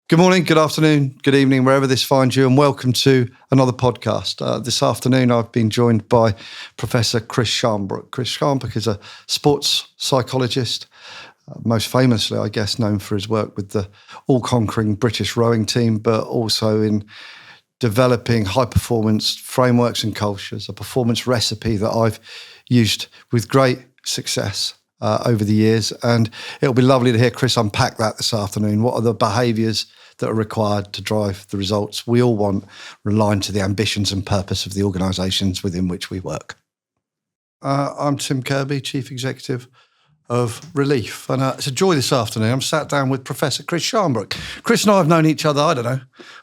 Good morning, good afternoon, good evening, wherever this finds you, and welcome to another podcast. This afternoon, I've been joined by Professor Chris Shambrook. Chris Shambrook is a sports psychologist, most famously, I guess, known for his work with the all-conquering British rowing team, but also in developing high-performance frameworks and cultures, a performance recipe that I've used with great success over the years. And it'll be lovely to hear Chris unpack that this afternoon. What are the behaviours that are required to drive the results we all want, aligned to the ambitions and purpose of the organisations within which we work? I'm Tim Kirby, Chief Executive of Releaf. And it's a joy this afternoon. I'm sat down with Professor Chris Shambrook. Chris and I have known each other,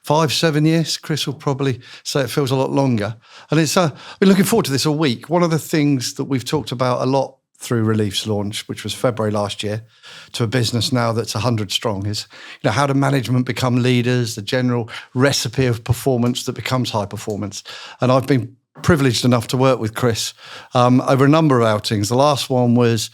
5-7 years. Chris will probably say it feels a lot longer. And it's I've been looking forward to this all week. One of the things that we've talked about a lot through Releaf's launch, which was February last year, to a business now that's 100 strong, is how do management become leaders, the general recipe of performance that becomes high performance. And I've been privileged enough to work with Chris over a number of outings. The last one was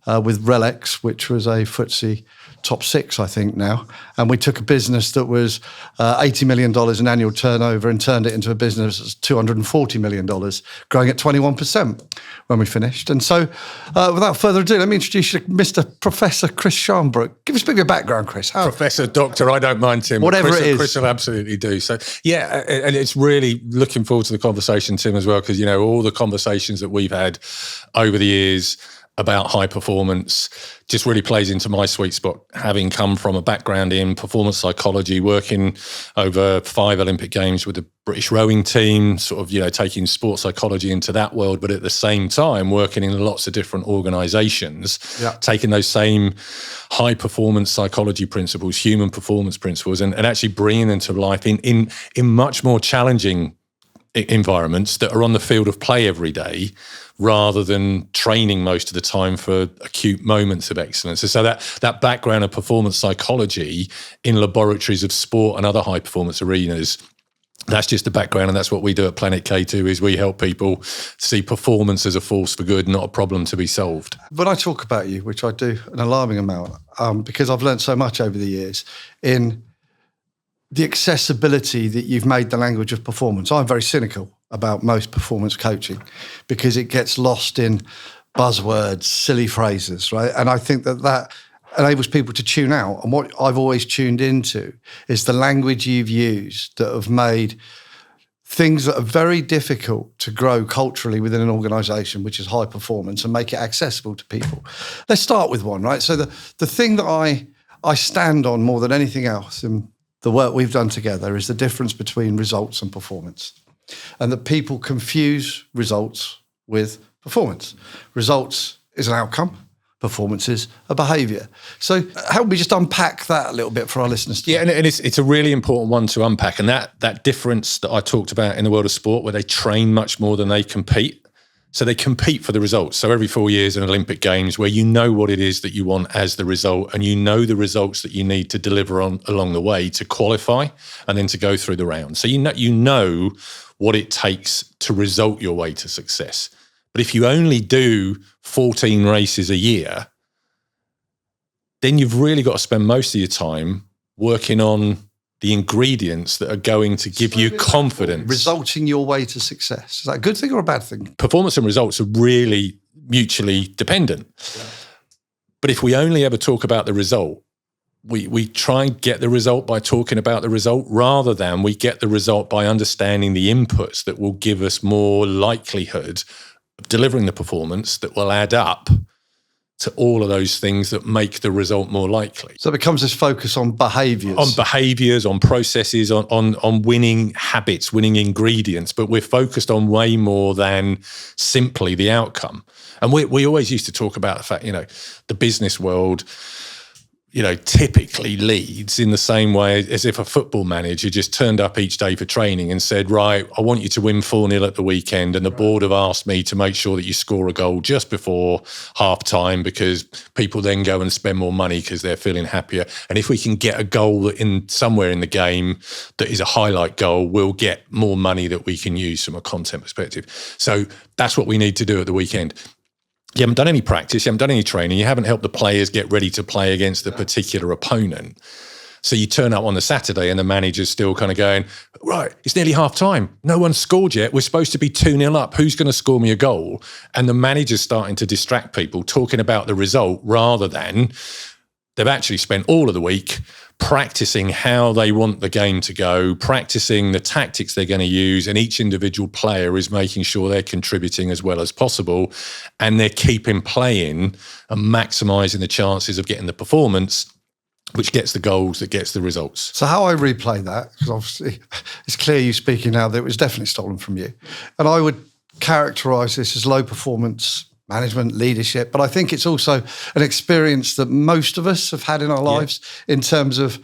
with Releaf, which was a FTSE top 6, I think now. And we took a business that was $80 million in annual turnover and turned it into a business that's $240 million, growing at 21% when we finished. And so without further ado, let me introduce you to Mr. Professor Chris Shambrook. Give us a bit of your background, Chris. Professor, Doctor, I don't mind, Tim. Whatever Chris, it is. Chris will absolutely do. So, yeah, and it's really looking forward to the conversation, Tim, as well, because, all the conversations that we've had over the years about high performance just really plays into my sweet spot, having come from a background in performance psychology, working over 5 Olympic Games with the British rowing team, taking sports psychology into that world, but at the same time working in lots of different organisations, taking those same high performance psychology principles, human performance principles, and actually bringing them to life in much more challenging environments that are on the field of play every day, rather than training most of the time for acute moments of excellence. And so that background of performance psychology in laboratories of sport and other high performance arenas, that's just the background, and that's what we do at Planet K2, is we help people see performance as a force for good, not a problem to be solved. When I talk about you, which I do an alarming amount, because I've learned so much over the years in the accessibility that you've made the language of performance. I'm very cynical about most performance coaching because it gets lost in buzzwords, silly phrases, right? And I think that enables people to tune out. And what I've always tuned into is the language you've used that have made things that are very difficult to grow culturally within an organisation, which is high performance, and make it accessible to people. Let's start with one, right? So the thing that I stand on more than anything else in the work we've done together is the difference between results and performance, and that people confuse results with performance. Results is an outcome, performance is a behaviour. So help me just unpack that a little bit for our listeners today. Yeah, and it's a really important one to unpack, and that difference that I talked about in the world of sport, where they train much more than they compete. So they compete for the results. So every 4 years in Olympic Games, where you know what it is that you want as the result, and you know the results that you need to deliver on along the way to qualify and then to go through the round. So you know what it takes to result your way to success. But if you only do 14 races a year, then you've really got to spend most of your time working on the ingredients that are going to give you confidence. Resulting your way to success. Is that a good thing or a bad thing? Performance and results are really mutually dependent. Yeah. But if we only ever talk about the result, we try and get the result by talking about the result, rather than we get the result by understanding the inputs that will give us more likelihood of delivering the performance that will add up to all of those things that make the result more likely. So it becomes this focus on behaviours. On behaviours, on processes, on winning habits, winning ingredients, but we're focused on way more than simply the outcome. And we always used to talk about the fact, the business world, typically leads in the same way as if a football manager just turned up each day for training and said, right, I want you to win 4-0 at the weekend, and the board have asked me to make sure that you score a goal just before half time, because people then go and spend more money because they're feeling happier. And if we can get a goal in somewhere in the game that is a highlight goal, we'll get more money that we can use from a content perspective. So that's what we need to do at the weekend. You haven't done any practice, you haven't done any training, you haven't helped the players get ready to play against a particular opponent. So you turn up on the Saturday and the manager's still kind of going, right, it's nearly half time. No one's scored yet. We're supposed to be 2-0 up. Who's going to score me a goal? And the manager's starting to distract people, talking about the result rather than they've actually spent all of the week practicing how they want the game to go, practicing the tactics they're going to use, and each individual player is making sure they're contributing as well as possible, and they're keeping playing and maximising the chances of getting the performance, which gets the goals, that gets the results. So how I replay that, because obviously it's clear you speaking now that it was definitely stolen from you, and I would characterise this as low performance management, leadership, but I think it's also an experience that most of us have had in our lives in terms of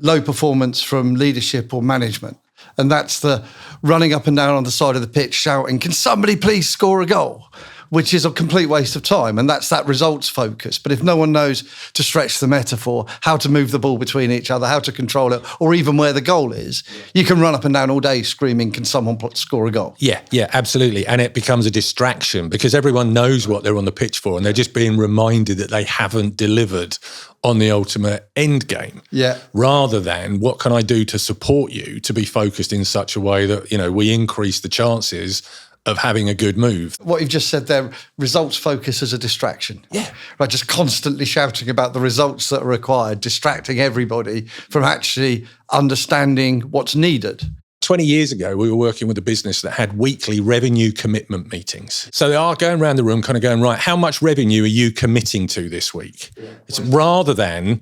low performance from leadership or management. And that's the running up and down on the side of the pitch shouting, can somebody please score a goal? Which is a complete waste of time. And that's that results focus. But if no one knows, to stretch the metaphor, how to move the ball between each other, how to control it, or even where the goal is, you can run up and down all day screaming, can someone score a goal? Yeah, absolutely. And it becomes a distraction because everyone knows what they're on the pitch for, and they're just being reminded that they haven't delivered on the ultimate end game. Yeah. Rather than, what can I do to support you to be focused in such a way that, we increase the chances of having a good move. What you've just said there, results focus as a distraction. Yeah. Right, just constantly shouting about the results that are required, distracting everybody from actually understanding what's needed. 20 years ago, we were working with a business that had weekly revenue commitment meetings. So they are going around the room kind of going, right, how much revenue are you committing to this week? Yeah. It's rather than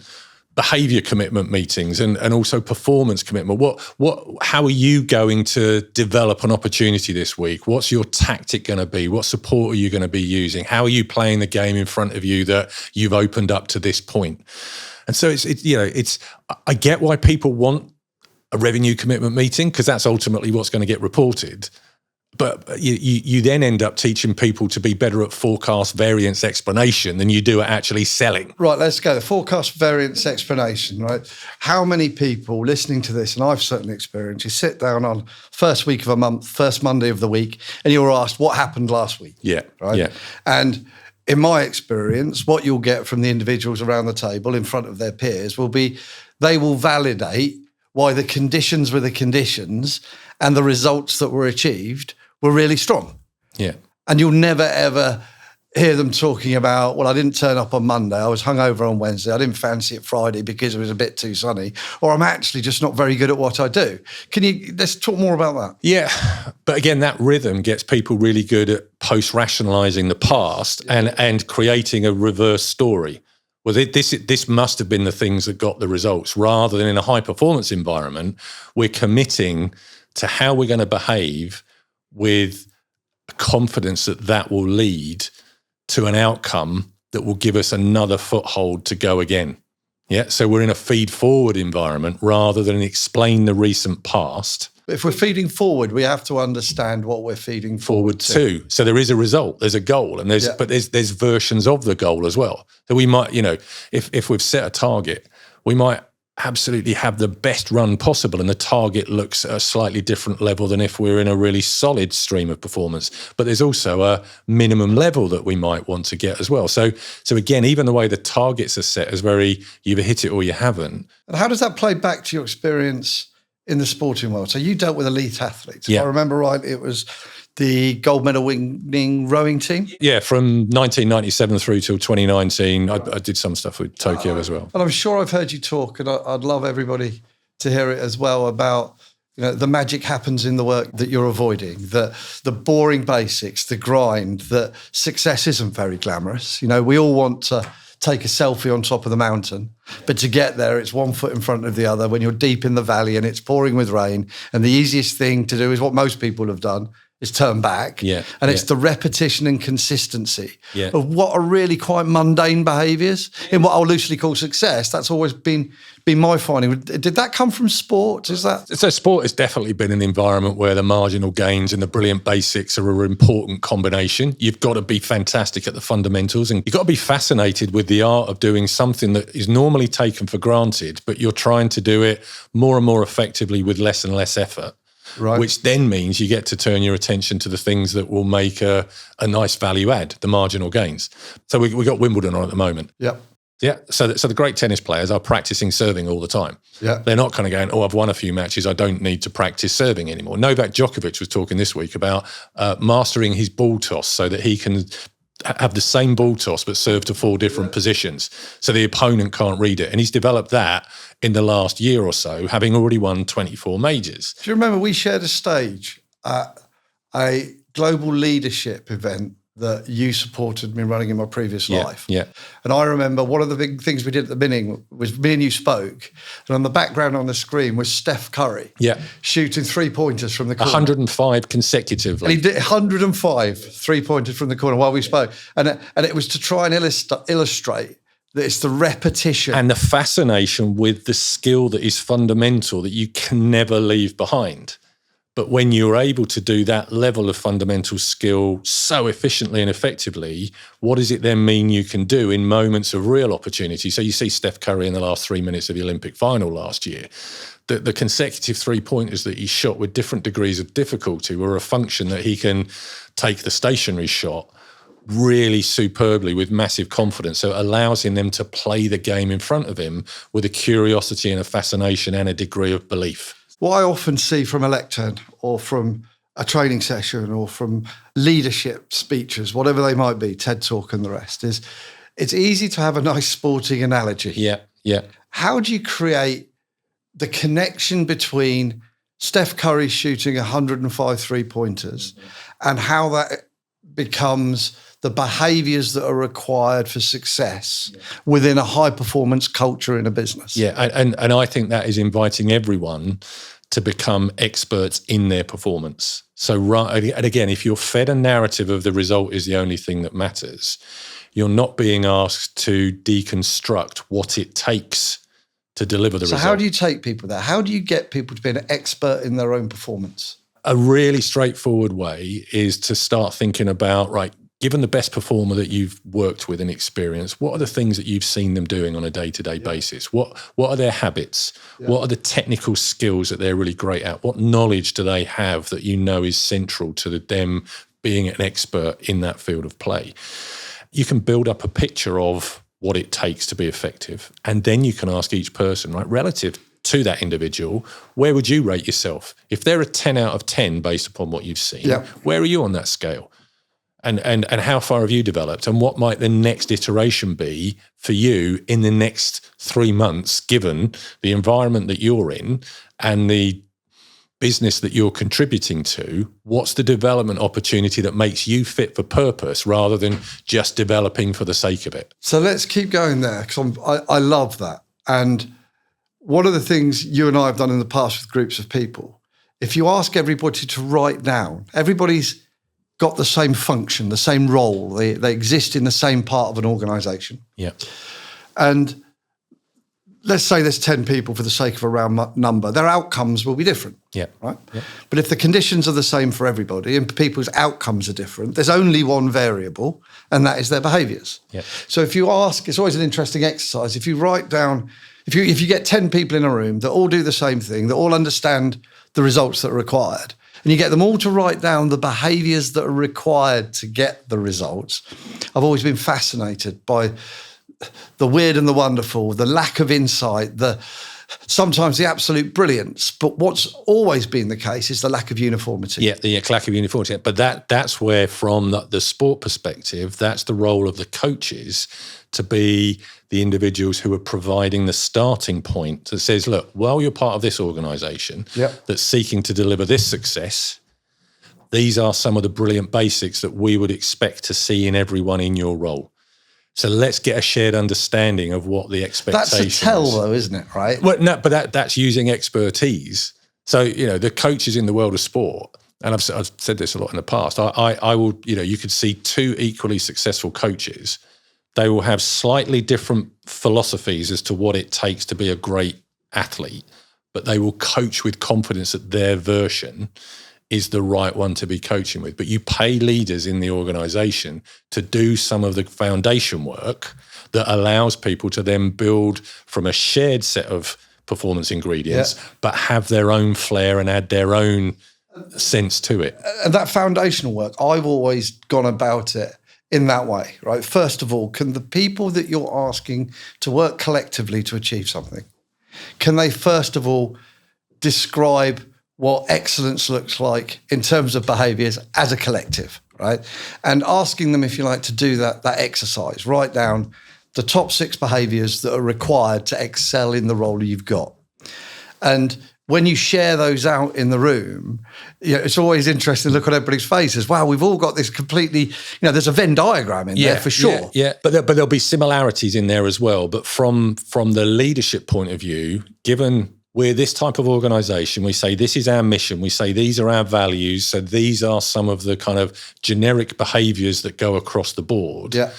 behavior commitment meetings and also performance commitment. How are you going to develop an opportunity this week? What's your tactic going to be? What support are you going to be using? How are you playing the game in front of you that you've opened up to this point? And so I get why people want a revenue commitment meeting, because that's ultimately what's going to get reported. But you then end up teaching people to be better at forecast variance explanation than you do at actually selling. Right, let's go. The forecast variance explanation, right? How many people listening to this, and I've certainly experienced, you sit down on first week of a month, first Monday of the week, and you're asked, what happened last week? Yeah, right? Yeah. And in my experience, what you'll get from the individuals around the table in front of their peers will be, they will validate why the conditions were the conditions and the results that were achieved were really strong. Yeah. And you'll never, ever hear them talking about, well, I didn't turn up on Monday, I was hungover on Wednesday, I didn't fancy it Friday because it was a bit too sunny, or I'm actually just not very good at what I do. Let's talk more about that. Yeah. But again, that rhythm gets people really good at post-rationalising the past and creating a reverse story. Well, this must have been the things that got the results, rather than in a high-performance environment, we're committing to how we're going to behave with confidence that will lead to an outcome that will give us another foothold to go again. Yeah, so we're in a feed-forward environment rather than explain the recent past. If we're feeding forward, we have to understand what we're feeding forward to. So there is a result, there's a goal, and there's versions of the goal as well. So we might, if we've set a target, we might absolutely have the best run possible, and the target looks at a slightly different level than if we're in a really solid stream of performance. But there's also a minimum level that we might want to get as well. So again, even the way the targets are set is very, you either hit it or you haven't. And how does that play back to your experience in the sporting world? So you dealt with elite athletes. Yeah. If I remember right, it was the gold medal winning rowing team? Yeah, from 1997 through till 2019, I did some stuff with Tokyo as well. And I'm sure I've heard you talk, and I'd love everybody to hear it as well, about the magic happens in the work that you're avoiding, the boring basics, the grind, that success isn't very glamorous. We all want to take a selfie on top of the mountain, but to get there, it's one foot in front of the other when you're deep in the valley and it's pouring with rain. And the easiest thing to do is what most people have done, is turn back. Yeah. And it's the repetition and consistency Yeah. of what are really quite mundane behaviours in what I'll loosely call success. That's always been my finding. Did that come from sport? Is that? So sport has definitely been an environment where the marginal gains and the brilliant basics are an important combination. You've got to be fantastic at the fundamentals, and you've got to be fascinated with the art of doing something that is normally taken for granted, but you're trying to do it more and more effectively with less and less effort. Right. Which then means you get to turn your attention to the things that will make a nice value add, the marginal gains. So we got Wimbledon on at the moment. Yep. Yeah. So the great tennis players are practicing serving all the time. Yeah. They're not kind of going, oh, I've won a few matches, I don't need to practice serving anymore. Novak Djokovic was talking this week about mastering his ball toss so that he can have the same ball toss but serve to 4 different positions so the opponent can't read it. And he's developed that in the last year or so, having already won 24 majors. Do you remember we shared a stage at a global leadership event that you supported me running in my previous life? Yeah. And I remember one of the big things we did at the beginning was me and you spoke, and on the background on the screen was Steph Curry shooting 3-pointers from the corner. 105 consecutively. And he did 105 3-pointers from the corner while we spoke. And it was to try and illustrate that it's the repetition. And the fascination with the skill that is fundamental that you can never leave behind. But when you're able to do that level of fundamental skill so efficiently and effectively, what does it then mean you can do in moments of real opportunity? So you see Steph Curry in the last 3 minutes of the Olympic final last year. The consecutive 3-pointers that he shot with different degrees of difficulty were a function that he can take the stationary shot really superbly with massive confidence. So it allows him then to play the game in front of him with a curiosity and a fascination and a degree of belief. What I often see from a lectern or from a training session or from leadership speeches, whatever they might be, TED Talk and the rest, is it's easy to have a nice sporting analogy. Yeah. How do you create the connection between Steph Curry shooting 105 3-pointers and how that becomes the behaviours that are required for success within a high-performance culture in a business? Yeah, and I think that is inviting everyone to become experts in their performance. So, and again, if you're fed a narrative of the result is the only thing that matters, you're not being asked to deconstruct what it takes to deliver the result. So how do you take people there? How do you get people to be an expert in their own performance? A really straightforward way is to start thinking about, right, given the best performer that you've worked with and experienced, what are the things that you've seen them doing on a day-to-day basis? What are their habits? What are the technical skills that they're really great at? What knowledge do they have that you know is central to them being an expert in that field of play? You can build up a picture of what it takes to be effective. And then you can ask each person, right, relative to that individual, where would you rate yourself? If they're a 10 out of 10 based upon what you've seen, where are you on that scale? And how far have you developed? And what might the next iteration be for you in the next 3 months, given the environment that you're in and the business that you're contributing to? What's the development opportunity that makes you fit for purpose rather than just developing for the sake of it? So let's keep going there, because I love that. And one of the things you and I have done in the past with groups of people, if you ask everybody to write down, everybody's got the same function, the same role. They exist in the same part of an organisation. Yeah. And let's say there's 10 people for the sake of a round number. Their outcomes will be different. Yeah. Right? Yeah. But if the conditions are the same for everybody and people's outcomes are different, there's only one variable, and that is their behaviours. Yeah. So if you ask, it's always an interesting exercise. If you write down, if you get 10 people in a room that all do the same thing, that all understand the results that are required, and you get them all to write down the behaviours that are required to get the results, I've always been fascinated by the weird and the wonderful, the lack of insight, sometimes the absolute brilliance. But what's always been the case is the lack of uniformity. Yeah, the lack of uniformity. But that's where, from the sport perspective, that's the role of the coaches to be the individuals who are providing the starting point that says, look, while you're part of this organisation that's seeking to deliver this success, these are some of the brilliant basics that we would expect to see in everyone in your role. So let's get a shared understanding of what the expectation is. That's a tell, though, isn't it? Right? Well, no, but that's using expertise. So, the coaches in the world of sport, and I've said this a lot in the past, I will, you could see 2 equally successful coaches. They will have slightly different philosophies as to what it takes to be a great athlete, but they will coach with confidence that their version is the right one to be coaching with. But you pay leaders in the organisation to do some of the foundation work that allows people to then build from a shared set of performance ingredients, but have their own flair and add their own sense to it. And that foundational work, I've always gone about it in that way, right? First of all, can the people that you're asking to work collectively to achieve something, can they first of all describe what excellence looks like in terms of behaviours as a collective, right? And asking them, if you like, to do that exercise, write down the top 6 behaviours that are required to excel in the role you've got. And when you share those out in the room, it's always interesting to look at everybody's faces. Wow, we've all got this completely, there's a Venn diagram in there for sure. Yeah. But there'll be similarities in there as well. But from the leadership point of view, given we're this type of organisation, we say this is our mission, we say these are our values, so these are some of the kind of generic behaviours that go across the board. Yeah.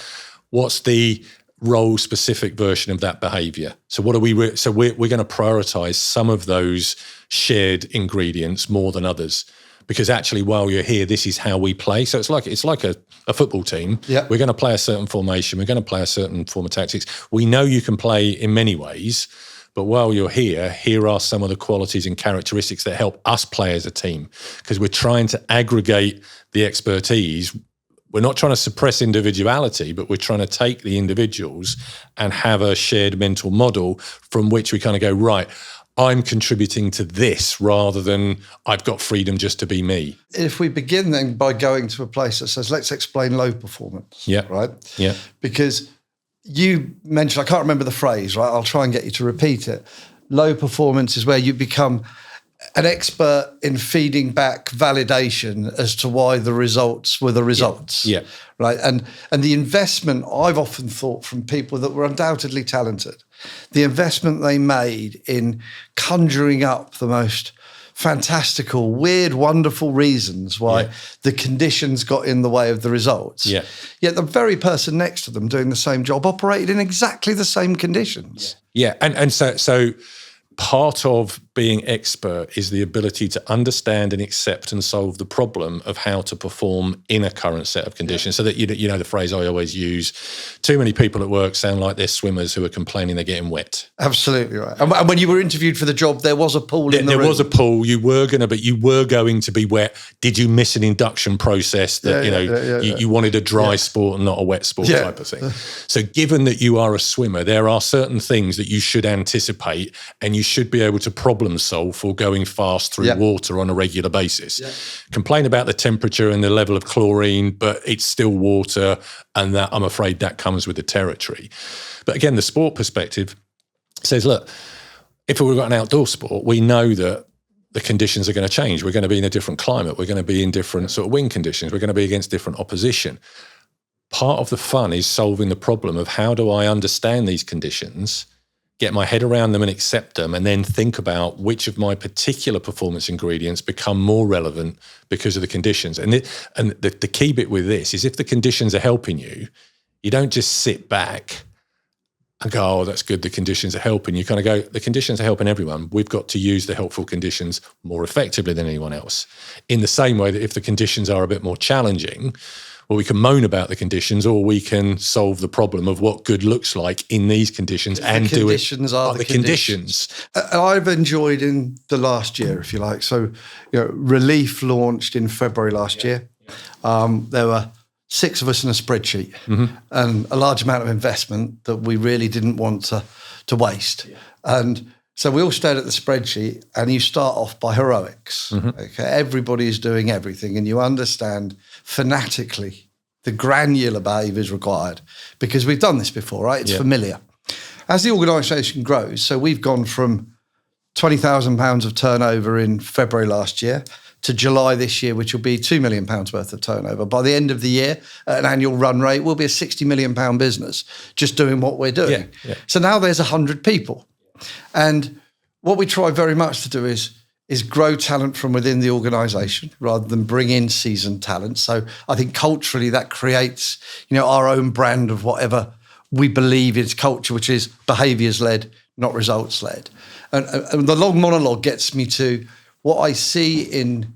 What's the role-specific version of that behaviour? So what are we? We're going to prioritise some of those shared ingredients more than others, because actually, while you're here, this is how we play. So it's like a football team. Yeah. We're going to play a certain formation. We're going to play a certain form of tactics. We know you can play in many ways, but while you're here are some of the qualities and characteristics that help us play as a team, because we're trying to aggregate the expertise. We're not trying to suppress individuality, but we're trying to take the individuals and have a shared mental model from which we kind of go, right, I'm contributing to this rather than I've got freedom just to be me. If we begin then by going to a place that says, let's explain low performance, right? Yeah. Because you mentioned, I can't remember the phrase, right? I'll try and get you to repeat it. Low performance is where you become an expert in feeding back validation as to why the results were the results. Yeah. Right. And the investment, I've often thought, from people that were undoubtedly talented, the investment they made in conjuring up the most fantastical, weird, wonderful reasons why the conditions got in the way of the results. Yeah. Yet the very person next to them doing the same job operated in exactly the same conditions. Yeah. And so part of being expert is the ability to understand and accept and solve the problem of how to perform in a current set of conditions. So that, the phrase I always use, too many people at work sound like they're swimmers who are complaining they're getting wet. Absolutely right. And when you were interviewed for the job, there was a pool in the room. There was a pool. You were going to be wet. Did you miss an induction process that, you wanted a dry sport and not a wet sport type of thing? So given that you are a swimmer, there are certain things that you should anticipate and you should be able to problem solve for going fast through water on a regular basis. Complain about the temperature and the level of chlorine, but it's still water, and that, I'm afraid, that comes with the territory. But again, the sport perspective says, look, if we've got an outdoor sport, we know that the conditions are going to change. We're going to be in a different climate. We're going to be in different sort of wind conditions. We're going to be against different opposition. Part of the fun is solving the problem of how do I understand these conditions, get my head around them and accept them, and then think about which of my particular performance ingredients become more relevant because of the conditions. And the key bit with this is if the conditions are helping you, you don't just sit back and go, oh, that's good, the conditions are helping. You kind of go, the conditions are helping everyone. We've got to use the helpful conditions more effectively than anyone else. In the same way that if the conditions are a bit more challenging, well, we can moan about the conditions, or we can solve the problem of what good looks like in these conditions and do it. The conditions. I've enjoyed in the last year, if you like. So, Releaf launched in February last year. There were 6 of us in a spreadsheet and a large amount of investment that we really didn't want to waste. Yeah. And so we all stared at the spreadsheet, and you start off by heroics. Okay, everybody is doing everything, and you understand fanatically the granular behaviours required because we've done this before, right? It's familiar. As the organisation grows, so we've gone from £20,000 of turnover in February last year to July this year, which will be £2 million worth of turnover. By the end of the year, at an annual run rate, we'll be a £60 million business just doing what we're doing. Yeah. So now there's 100 people. And what we try very much to do is grow talent from within the organisation rather than bring in seasoned talent. So I think culturally that creates, our own brand of whatever we believe is culture, which is behaviours-led, not results-led. And the long monologue gets me to what I see in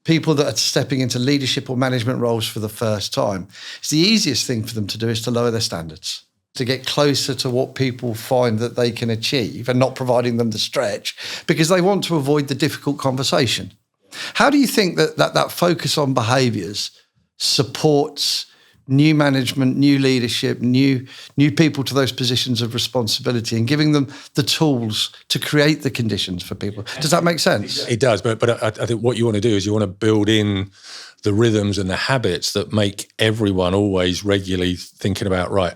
people that are stepping into leadership or management roles for the first time. It's the easiest thing for them to do is to lower their standards, to get closer to what people find that they can achieve and not providing them the stretch because they want to avoid the difficult conversation. How do you think that focus on behaviours supports new management, new leadership, new people to those positions of responsibility, and giving them the tools to create the conditions for people. Does that make sense? It does, but I think what you want to do is you want to build in the rhythms and the habits that make everyone always regularly thinking about, right,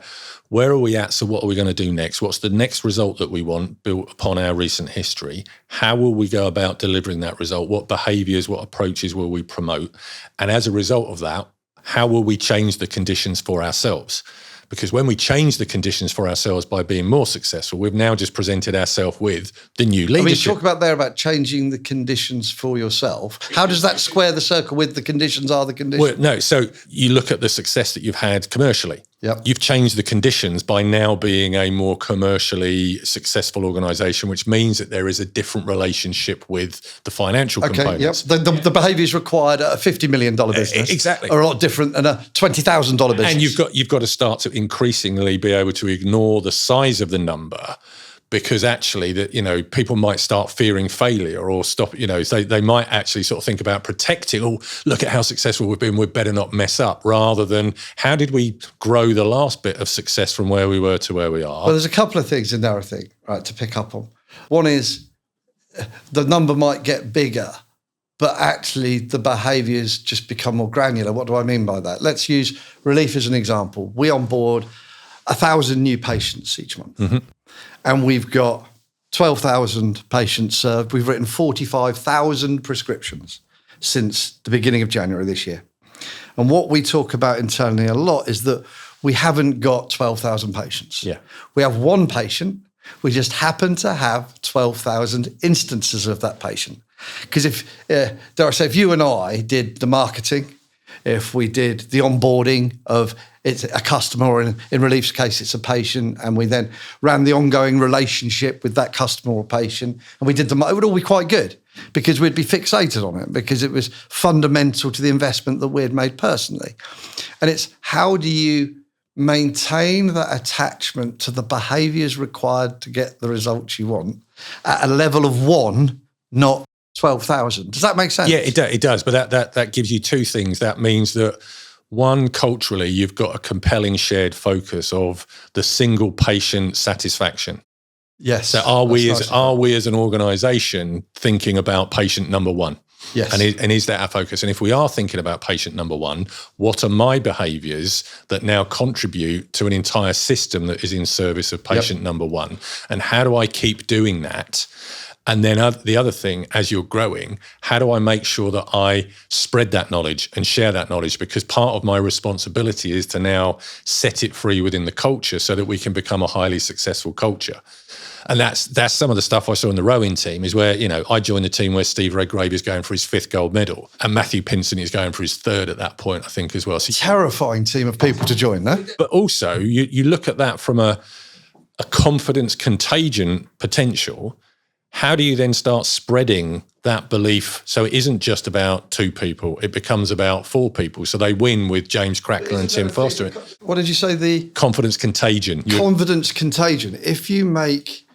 where are we at? So what are we going to do next? What's the next result that we want built upon our recent history? How will we go about delivering that result? What behaviors, what approaches will we promote? And as a result of that, how will we change the conditions for ourselves? Because when we change the conditions for ourselves by being more successful, we've now just presented ourselves with the new leadership. I mean, you talk about changing the conditions for yourself. How does that square the circle with the conditions are the conditions? Well, no, so you look at the success that you've had commercially. Yep. You've changed the conditions by now being a more commercially successful organisation, which means that there is a different relationship with the financial components. Yep. The behaviours required at a $50 million business exactly are a lot different than a $20,000 business. And you've got to start to increasingly be able to ignore the size of the number, because actually that, people might start fearing failure or stop, so they might actually sort of think about protecting, look at how successful we've been, we'd better not mess up, rather than how did we grow the last bit of success from where we were to where we are. Well, there's a couple of things in there, I think, right, to pick up on. One is the number might get bigger, but actually the behaviours just become more granular. What do I mean by that? Let's use Releaf as an example. We onboard 1,000 new patients each month. Mm-hmm. And we've got 12,000 patients served. We've written 45,000 prescriptions since the beginning of January this year. And what we talk about internally a lot is that we haven't got 12,000 patients. Yeah. We have one patient. We just happen to have 12,000 instances of that patient. Because if you and I did the marketing, if we did the onboarding of it's a customer, or in Releaf's case, it's a patient, and we then ran the ongoing relationship with that customer or patient, and we did it would all be quite good, because we'd be fixated on it, because it was fundamental to the investment that we had made personally. And it's how do you maintain that attachment to the behaviours required to get the results you want at a level of one, not 12,000. Does that make sense? Yeah, it does. But that gives you two things. That means that, one, culturally, you've got a compelling shared focus of the single patient satisfaction. Yes. So are we as an organisation thinking about patient number one? Yes. And is that our focus? And if we are thinking about patient number one, what are my behaviours that now contribute to an entire system that is in service of patient number one? And how do I keep doing that? And then the other thing, as you're growing, how do I make sure that I spread that knowledge and share that knowledge? Because part of my responsibility is to now set it free within the culture so that we can become a highly successful culture. And that's some of the stuff I saw in the rowing team, is where, I joined the team where Steve Redgrave is going for his 5th gold medal, and Matthew Pinson is going for his 3rd at that point, I think, as well. So, terrifying team of people to join, no? But also, you look at that from a confidence contagion potential. How do you then start spreading that belief so it isn't just about 2 people, it becomes about 4 people, so they win with James Crackler and Tim Foster? What did you say? The confidence contagion. Confidence contagion. If you make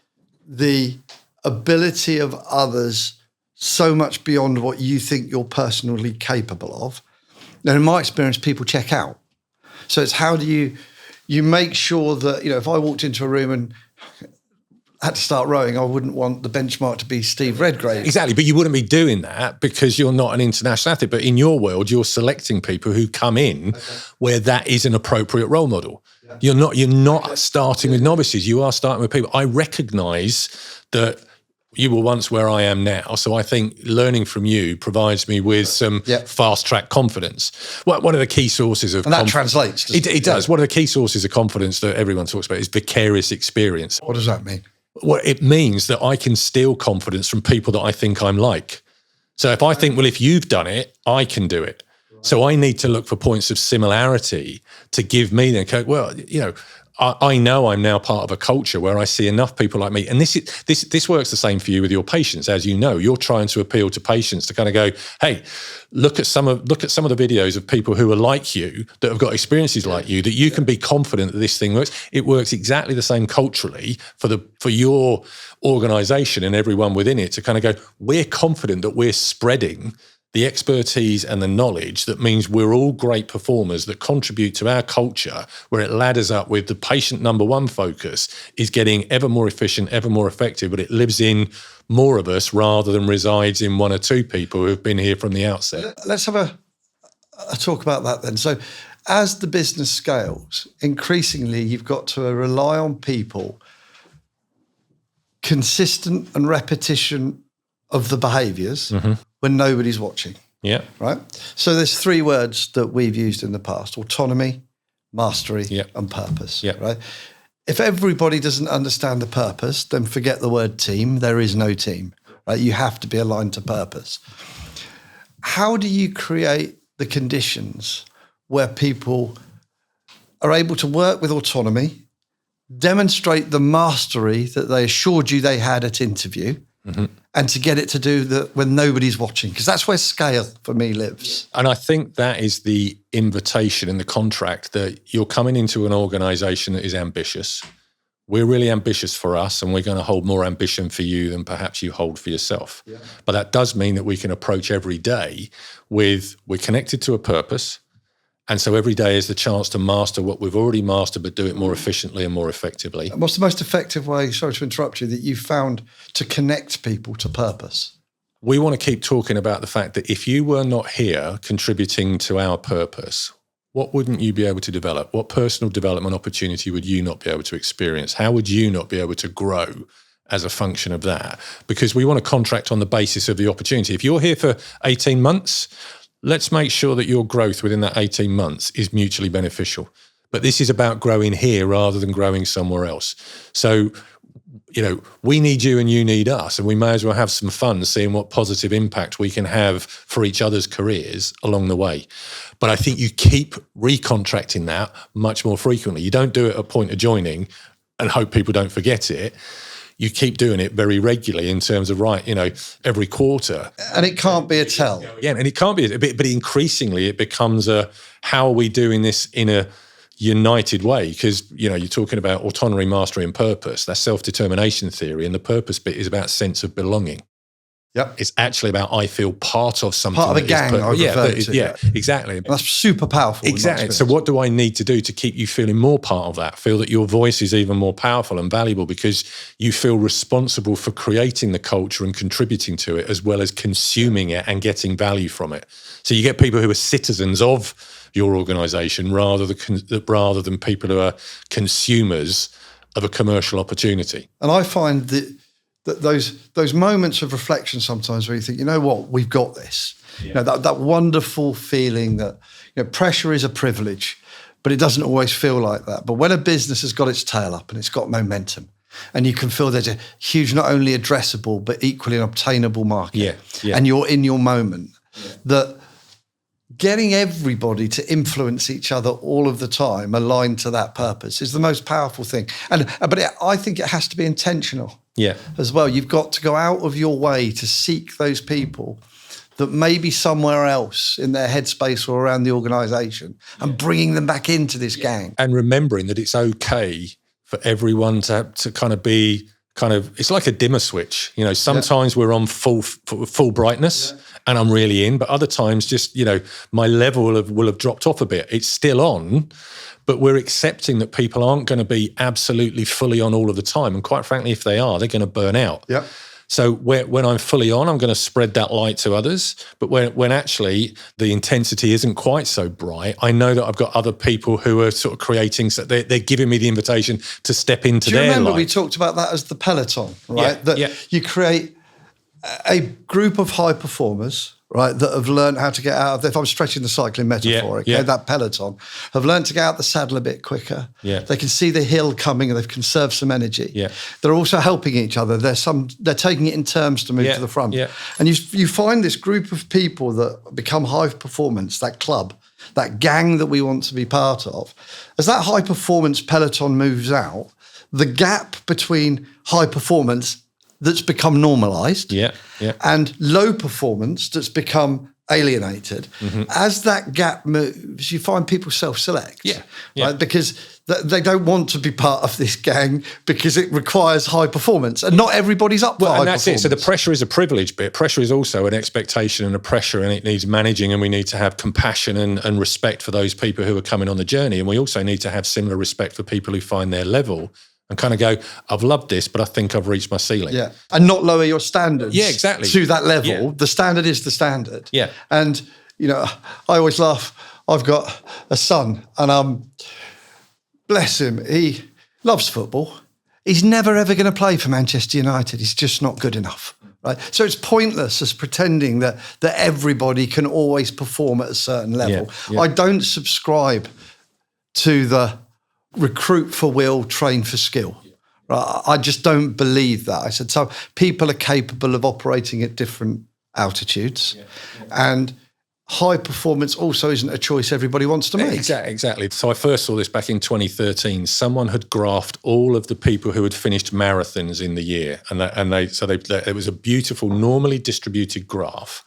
the ability of others so much beyond what you think you're personally capable of, then in my experience, people check out. So it's how do you make sure that, if I walked into a room and had to start rowing, I wouldn't want the benchmark to be Steve Redgrave. Exactly, but you wouldn't be doing that because you're not an international athlete. But in your world, you're selecting people who come in where that is an appropriate role model. Yeah. You're not starting with novices. You are starting with people. I recognise that you were once where I am now, so I think learning from you provides me with some fast-track confidence. One of the key sources of... And that translates. It does. One of the key sources of confidence that everyone talks about is vicarious experience. What does that mean? Well, it means that I can steal confidence from people that I think I'm like. So if I think, well, if you've done it, I can do it. So I need to look for points of similarity to give me then, well, I know I'm now part of a culture where I see enough people like me. And this works the same for you with your patients. As you know, you're trying to appeal to patients to kind of go, hey, look at some of the videos of people who are like you, that have got experiences like you, that you can be confident that this thing works. It works exactly the same culturally for your organization and everyone within it to kind of go, we're confident that we're spreading the expertise and the knowledge that means we're all great performers that contribute to our culture, where it ladders up with the patient number one focus is getting ever more efficient, ever more effective, but it lives in more of us rather than resides in one or two people who have been here from the outset. Let's have a talk about that then. So as the business scales, increasingly you've got to rely on people, consistent and repetition of the behaviours when nobody's watching. Yeah. Right? So there's three words that we've used in the past: autonomy, mastery, and purpose. Yeah. Right? If everybody doesn't understand the purpose, then forget the word team. There is no team. Right? You have to be aligned to purpose. How do you create the conditions where people are able to work with autonomy, demonstrate the mastery that they assured you they had at interview, and to get it to do that when nobody's watching? Because that's where scale for me lives. And I think that is the invitation in the contract, that you're coming into an organisation that is ambitious. We're really ambitious for us, and we're going to hold more ambition for you than perhaps you hold for yourself. Yeah. But that does mean that we can approach every day with, we're connected to a purpose. And so every day is the chance to master what we've already mastered, but do it more efficiently and more effectively. And what's the most effective way, sorry to interrupt you, that you've found to connect people to purpose? We want to keep talking about the fact that if you were not here contributing to our purpose, what wouldn't you be able to develop? What personal development opportunity would you not be able to experience? How would you not be able to grow as a function of that? Because we want to contract on the basis of the opportunity. If you're here for 18 months, let's make sure that your growth within that 18 months is mutually beneficial. But this is about growing here rather than growing somewhere else. So, we need you and you need us, and we may as well have some fun seeing what positive impact we can have for each other's careers along the way. But I think you keep recontracting that much more frequently. You don't do it at point of joining and hope people don't forget it. You keep doing it very regularly in terms of, every quarter. And it can't be a tell. Yeah, and it can't be, but increasingly it becomes how are we doing this in a united way? Because, you're talking about autonomy, mastery and purpose. That's self-determination theory. And the purpose bit is about sense of belonging. Yep. It's actually about, I feel part of something. Part of a gang, Exactly. And that's super powerful. Exactly. So what do I need to do to keep you feeling more part of that? Feel that your voice is even more powerful and valuable because you feel responsible for creating the culture and contributing to it, as well as consuming it and getting value from it. So you get people who are citizens of your organisation rather than people who are consumers of a commercial opportunity. And I find that those moments of reflection sometimes where you think, you know what, we've got this. Yeah. That wonderful feeling that pressure is a privilege, but it doesn't always feel like that. But when a business has got its tail up and it's got momentum, and you can feel there's a huge, not only addressable, but equally an obtainable market, and you're in your moment, that getting everybody to influence each other all of the time, aligned to that purpose, is the most powerful thing. I think it has to be intentional. Yeah. As well. You've got to go out of your way to seek those people that may be somewhere else in their headspace or around the organisation, and bringing them back into this gang. And remembering that it's okay for everyone to kind of be it's like a dimmer switch. Sometimes we're on full brightness and I'm really in, but other times just, my level will have dropped off a bit. It's still on, but we're accepting that people aren't going to be absolutely fully on all of the time. And quite frankly, if they are, they're going to burn out. Yeah. So when I'm fully on, I'm going to spread that light to others. But when actually the intensity isn't quite so bright, I know that I've got other people who are sort of creating, so they're giving me the invitation to step into their light. Do you remember we talked about that as the peloton, right? You create a group of high performers, right, that have learned how to get out of, if I'm stretching the cycling metaphor, that peloton, have learned to get out the saddle a bit quicker. Yeah. They can see the hill coming and they've conserved some energy. Yeah. They're also helping each other. They're taking it in turns to move to the front. Yeah. And you find this group of people that become high performance, that club, that gang that we want to be part of. As that high performance peloton moves out, the gap between high performance that's become normalized, and low performance that's become alienated. As that gap moves, you find people self-select. Right? Because they don't want to be part of this gang because it requires high performance, and not everybody's up for high performance. It. So the pressure is a privilege bit. Pressure is also an expectation and a pressure, and it needs managing, and we need to have compassion and respect for those people who are coming on the journey. And we also need to have similar respect for people who find their level and kind of go, I've loved this, but I think I've reached my ceiling. Yeah. And not lower your standards exactly. to that level. Yeah. The standard is the standard. Yeah. And, you know, I always laugh. I've got a son and bless him, he loves football. He's never, ever going to play for Manchester United. He's just not good enough. Right. So it's pointless as pretending that everybody can always perform at a certain level. Yeah. I don't subscribe to the recruit for will, train for skill. Right? I just don't believe that. I said, so people are capable of operating at different altitudes, and high performance also isn't a choice everybody wants to make. Exactly. So I first saw this back in 2013. Someone had graphed all of the people who had finished marathons in the year, and it was a beautiful, normally distributed graph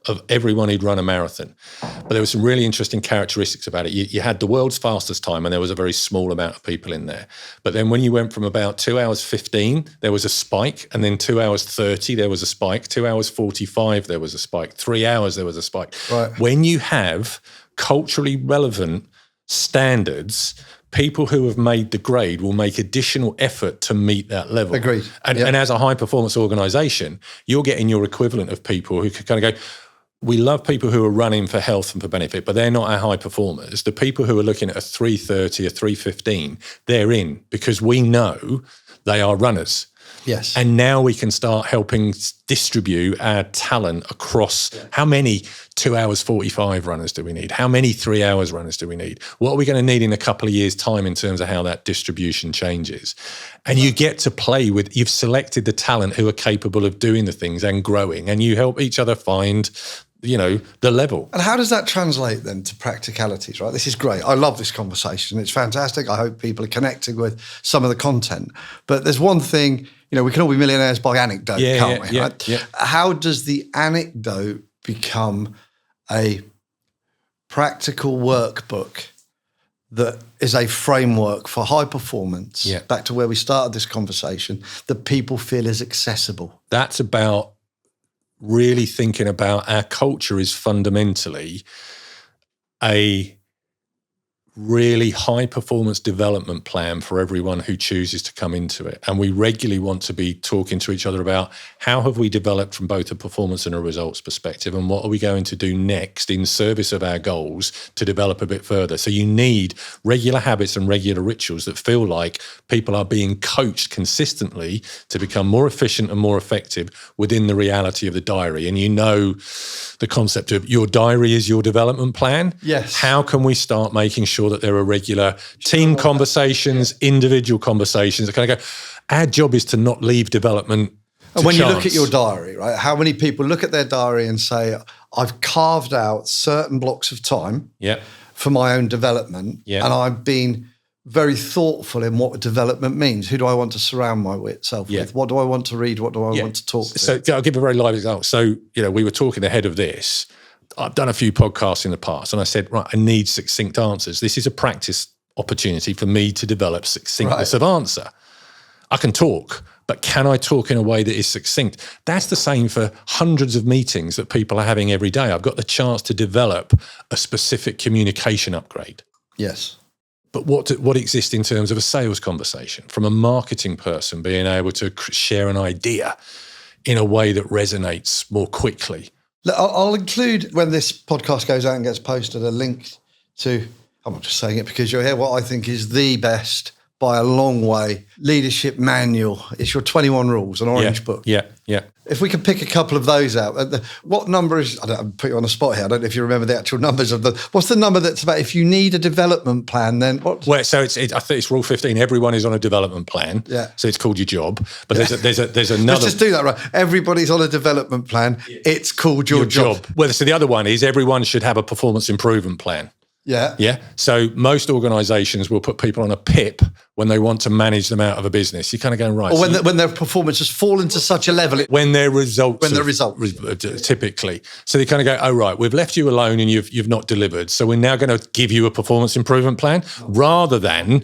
of everyone who'd run a marathon. But there were some really interesting characteristics about it. You had the world's fastest time, and there was a very small amount of people in there. But then when you went from about 2 hours 15, there was a spike, and then 2 hours 30, there was a spike, 2 hours 45, there was a spike, 3 hours, there was a spike. Right. When you have culturally relevant standards, people who have made the grade will make additional effort to meet that level. Agreed. And as a high-performance organisation, you're getting your equivalent of people who can kind of go, we love people who are running for health and for benefit, but they're not our high performers. The people who are looking at a 3:30, a 3:15, they're in because we know they are runners. Yes. And now we can start helping distribute our talent across how many 2 hours 45 runners do we need? How many 3 hours runners do we need? What are we going to need in a couple of years' time in terms of how that distribution changes? And you get to play with, you've selected the talent who are capable of doing the things and growing, and you help each other find, you know, the level. And how does that translate then to practicalities, right? This is great. I love this conversation. It's fantastic. I hope people are connecting with some of the content. But there's one thing, you know, we can all be millionaires by anecdote, can't we? Right? Yeah. How does the anecdote become a practical workbook that is a framework for high performance, back to where we started this conversation, that people feel is accessible? That's about really thinking about our culture is fundamentally a really high performance development plan for everyone who chooses to come into it. And we regularly want to be talking to each other about how have we developed from both a performance and a results perspective, and what are we going to do next in service of our goals to develop a bit further. So you need regular habits and regular rituals that feel like people are being coached consistently to become more efficient and more effective within the reality of the diary. And you know the concept of your diary is your development plan. Yes. How can we start making sure that there are regular team conversations, individual conversations that kind of go, our job is to not leave development to And when chance. you look at your diary, right, how many people look at their diary and say, I've carved out certain blocks of time for my own development, and I've been very thoughtful in what development means. Who do I want to surround myself with? What do I want to read? What do I want to talk to? So I'll give a very live example. So, you know, we were talking ahead of this. I've done a few podcasts in the past, and I said, right, I need succinct answers. This is a practice opportunity for me to develop succinctness of answer. I can talk, but can I talk in a way that is succinct? That's the same for hundreds of meetings that people are having every day. I've got the chance to develop a specific communication upgrade. Yes. But what exists in terms of a sales conversation, from a marketing person being able to share an idea in a way that resonates more quickly? I'll include, when this podcast goes out and gets posted, a link to, I'm not just saying it because you're here, what I think is the best, by a long way, leadership manual. It's your 21 rules, an orange book. Yeah. If we could pick a couple of those out, what number is, I don't put you on the spot here, I don't know if you remember the actual numbers of what's the number that's about, if you need a development plan, then what? Well, so I think it's rule 15, everyone is on a development plan. Yeah. So it's called your job. But there's another. Let's just do that, right? Everybody's on a development plan. It's called your job. Well, so the other one is everyone should have a performance improvement plan. Yeah. Yeah. So most organizations will put people on a PIP when they want to manage them out of a business. You're kind of going, right. Or when their performance has fallen to such a level. When their results. Typically. So they kind of go, oh, right, we've left you alone and you've not delivered. So we're now going to give you a performance improvement plan rather than,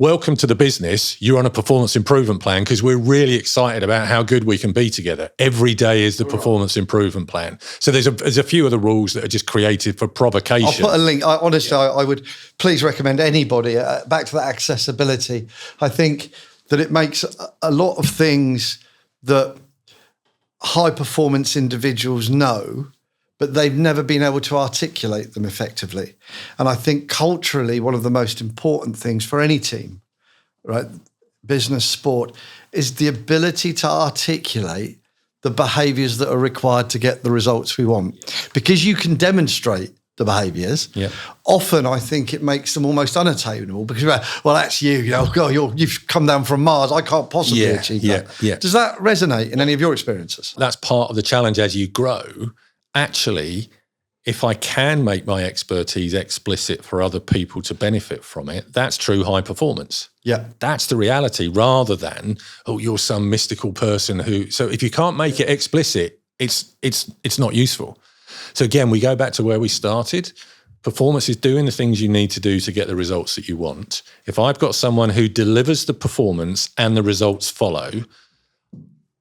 welcome to the business, you're on a performance improvement plan because we're really excited about how good we can be together. Every day is the performance improvement plan. So there's a few of the rules that are just created for provocation. I'll put a link. I would please recommend anybody, back to that accessibility. I think that it makes a lot of things that high performance individuals know, but they've never been able to articulate them effectively. And I think culturally, one of the most important things for any team, right, business, sport, is the ability to articulate the behaviours that are required to get the results we want. Because you can demonstrate the behaviours. Yeah. Often I think it makes them almost unattainable because, well, that's you've come down from Mars. I can't possibly achieve that. Yeah. Does that resonate in any of your experiences? That's part of the challenge as you grow. Actually, if I can make my expertise explicit for other people to benefit from it, that's true high performance. Yeah. That's the reality rather than, oh, you're some mystical person who, so if you can't make it explicit, it's not useful. So again, we go back to where we started. Performance is doing the things you need to do to get the results that you want. If I've got someone who delivers the performance and the results follow,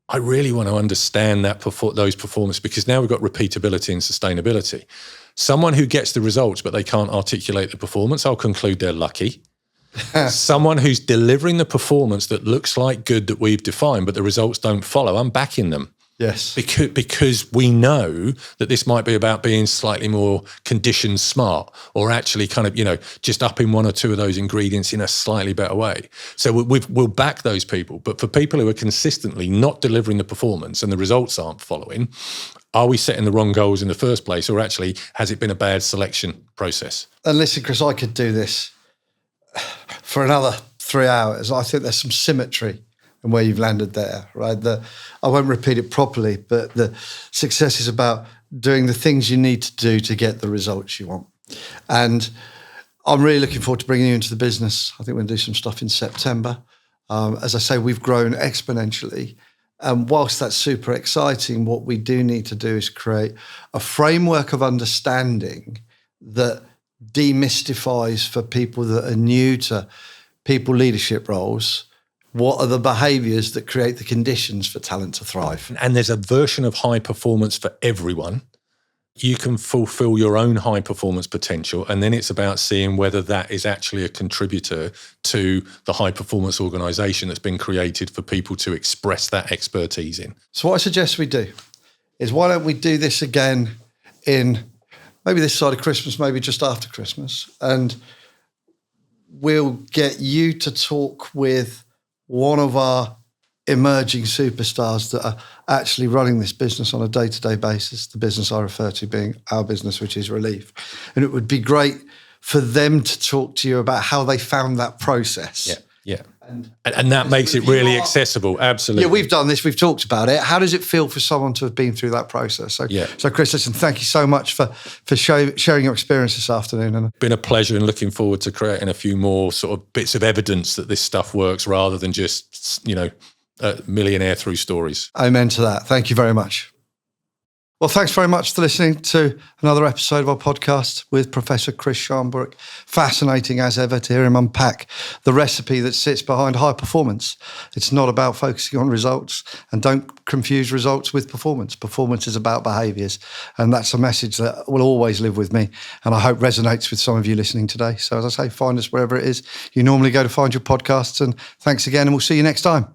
I really want to understand those performances because now we've got repeatability and sustainability. Someone who gets the results but they can't articulate the performance, I'll conclude they're lucky. Someone who's delivering the performance that looks like good that we've defined but the results don't follow, I'm backing them. Yes. Because we know that this might be about being slightly more condition smart or actually kind of, just upping one or two of those ingredients in a slightly better way. So we'll back those people. But for people who are consistently not delivering the performance and the results aren't following, are we setting the wrong goals in the first place or actually has it been a bad selection process? And listen, Chris, I could do this for another 3 hours. I think there's some symmetry and where you've landed there, right? I won't repeat it properly, but the success is about doing the things you need to do to get the results you want. And I'm really looking forward to bringing you into the business. I think we're going to do some stuff in September. As I say, we've grown exponentially. And whilst that's super exciting, what we do need to do is create a framework of understanding that demystifies for people that are new to people leadership roles what are the behaviours that create the conditions for talent to thrive. And there's a version of high performance for everyone. You can fulfill your own high performance potential, and then it's about seeing whether that is actually a contributor to the high performance organisation that's been created for people to express that expertise in. So what I suggest we do is why don't we do this again in maybe this side of Christmas, maybe just after Christmas, and we'll get you to talk with one of our emerging superstars that are actually running this business on a day-to-day basis, the business I refer to being our business, which is Releaf. And it would be great for them to talk to you about how they found that process. Yeah. And that makes it really accessible. Absolutely. Yeah, we've done this. We've talked about it. How does it feel for someone to have been through that process? So Chris, listen, thank you so much for sharing your experience this afternoon. And it's been a pleasure and looking forward to creating a few more sort of bits of evidence that this stuff works rather than just, millionaire through stories. Amen to that. Thank you very much. Well, thanks very much for listening to another episode of our podcast with Professor Chris Shambrook. Fascinating as ever to hear him unpack the recipe that sits behind high performance. It's not about focusing on results, and don't confuse results with performance. Performance is about behaviours, and that's a message that will always live with me and I hope resonates with some of you listening today. So as I say, find us wherever it is you normally go to find your podcasts, and thanks again, and we'll see you next time.